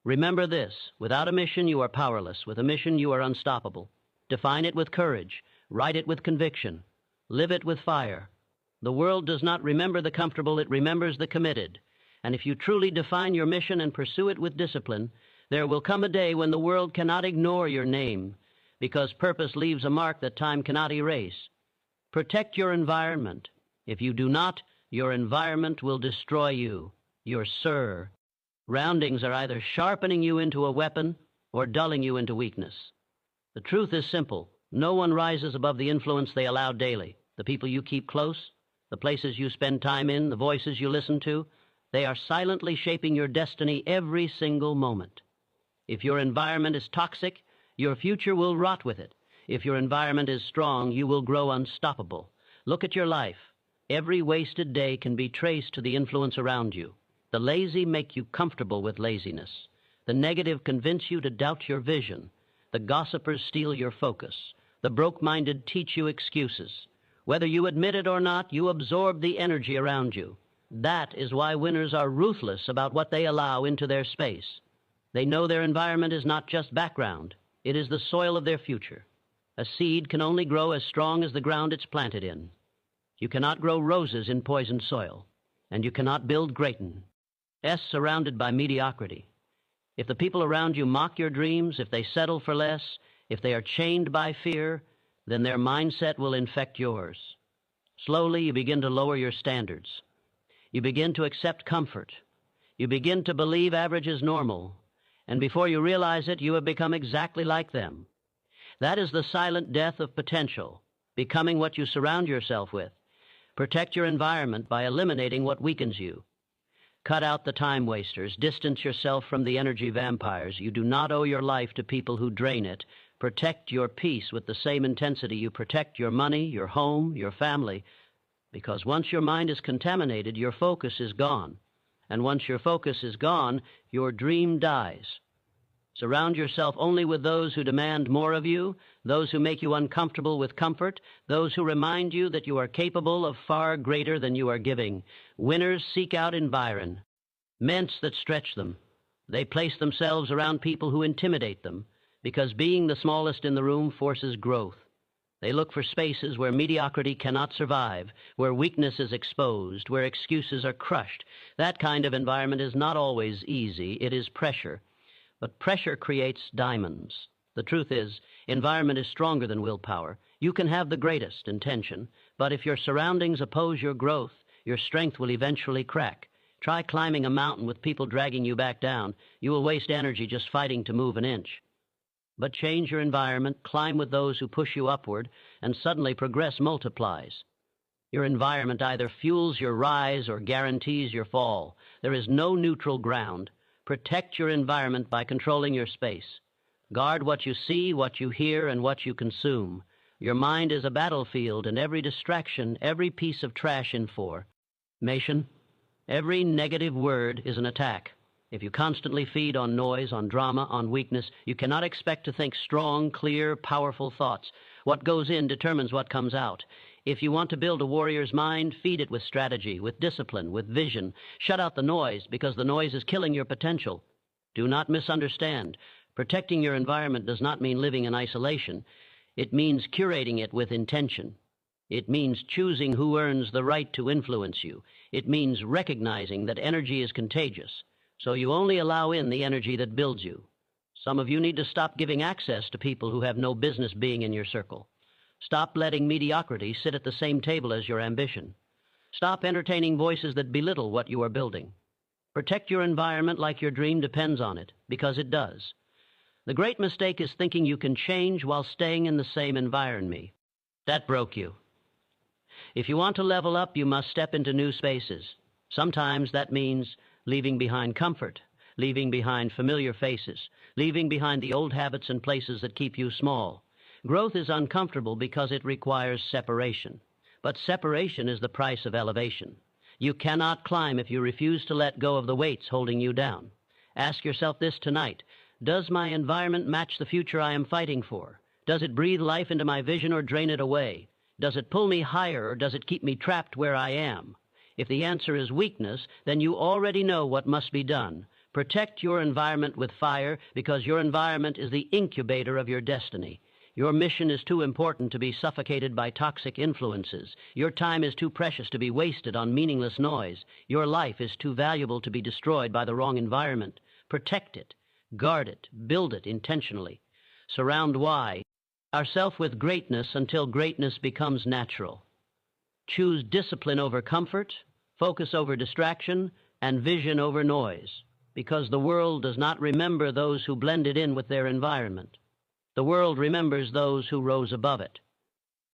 Remember this: without a mission, you are powerless. With a mission, you are unstoppable. Define it with courage. Write it with conviction. Live it with fire. The world does not remember the comfortable, it remembers the committed. And if you truly define your mission and pursue it with discipline, there will come a day when the world cannot ignore your name, because purpose leaves a mark that time cannot erase. Protect your environment. If you do not, your environment will destroy you. Your surroundings are either sharpening you into a weapon or dulling you into weakness. The truth is simple. No one rises above the influence they allow daily. The people you keep close, the places you spend time in, the voices you listen to, they are silently shaping your destiny every single moment. If your environment is toxic, your future will rot with it. If your environment is strong, you will grow unstoppable. Look at your life. Every wasted day can be traced to the influence around you. The lazy make you comfortable with laziness. The negative convince you to doubt your vision. The gossipers steal your focus. The broke-minded teach you excuses. Whether you admit it or not, you absorb the energy around you. That is why winners are ruthless about what they allow into their space. They know their environment is not just background. It is the soil of their future. A seed can only grow as strong as the ground it's planted in. You cannot grow roses in poisoned soil, and you cannot build greatness surrounded by mediocrity. If the people around you mock your dreams, if they settle for less, if they are chained by fear, then their mindset will infect yours. Slowly, you begin to lower your standards. You begin to accept comfort. You begin to believe average is normal, and before you realize it, you have become exactly like them. That is the silent death of potential, becoming what you surround yourself with. Protect your environment by eliminating what weakens you. Cut out the time wasters. Distance yourself from the energy vampires. You do not owe your life to people who drain it. Protect your peace with the same intensity you protect your money, your home, your family, because once your mind is contaminated, your focus is gone. And once your focus is gone, your dream dies. Surround yourself only with those who demand more of you, those who make you uncomfortable with comfort, those who remind you that you are capable of far greater than you are giving. Winners seek out environments that stretch them. They place themselves around people who intimidate them, because being the smallest in the room forces growth. They look for spaces where mediocrity cannot survive, where weakness is exposed, where excuses are crushed. That kind of environment is not always easy. It is pressure. But pressure creates diamonds. The truth is, environment is stronger than willpower. You can have the greatest intention, but if your surroundings oppose your growth, your strength will eventually crack. Try climbing a mountain with people dragging you back down. You will waste energy just fighting to move an inch. But change your environment, climb with those who push you upward, and suddenly progress multiplies. Your environment either fuels your rise or guarantees your fall. There is no neutral ground. Protect your environment by controlling your space. Guard what you see, what you hear, and what you consume. Your mind is a battlefield, and every distraction, every piece of trash information, every negative word is an attack. If you constantly feed on noise, on drama, on weakness, you cannot expect to think strong, clear, powerful thoughts. What goes in determines what comes out. If you want to build a warrior's mind, feed it with strategy, with discipline, with vision. Shut out the noise, because the noise is killing your potential. Do not misunderstand. Protecting your environment does not mean living in isolation. It means curating it with intention. It means choosing who earns the right to influence you. It means recognizing that energy is contagious. So you only allow in the energy that builds you. Some of you need to stop giving access to people who have no business being in your circle. Stop letting mediocrity sit at the same table as your ambition. Stop entertaining voices that belittle what you are building. Protect your environment like your dream depends on it, because it does. The great mistake is thinking you can change while staying in the same environment. That broke you. If you want to level up, you must step into new spaces. Sometimes that means leaving behind comfort, leaving behind familiar faces, leaving behind the old habits and places that keep you small. Growth is uncomfortable because it requires separation. But separation is the price of elevation. You cannot climb if you refuse to let go of the weights holding you down. Ask yourself this tonight: does my environment match the future I am fighting for? Does it breathe life into my vision or drain it away? Does it pull me higher or does it keep me trapped where I am? If the answer is weakness, then you already know what must be done. Protect your environment with fire because your environment is the incubator of your destiny. Your mission is too important to be suffocated by toxic influences. Your time is too precious to be wasted on meaningless noise. Your life is too valuable to be destroyed by the wrong environment. Protect it, guard it, build it intentionally. Surround why? Ourself with greatness until greatness becomes natural. Choose discipline over comfort, focus over distraction, and vision over noise, because the world does not remember those who blended in with their environment. The world remembers those who rose above it.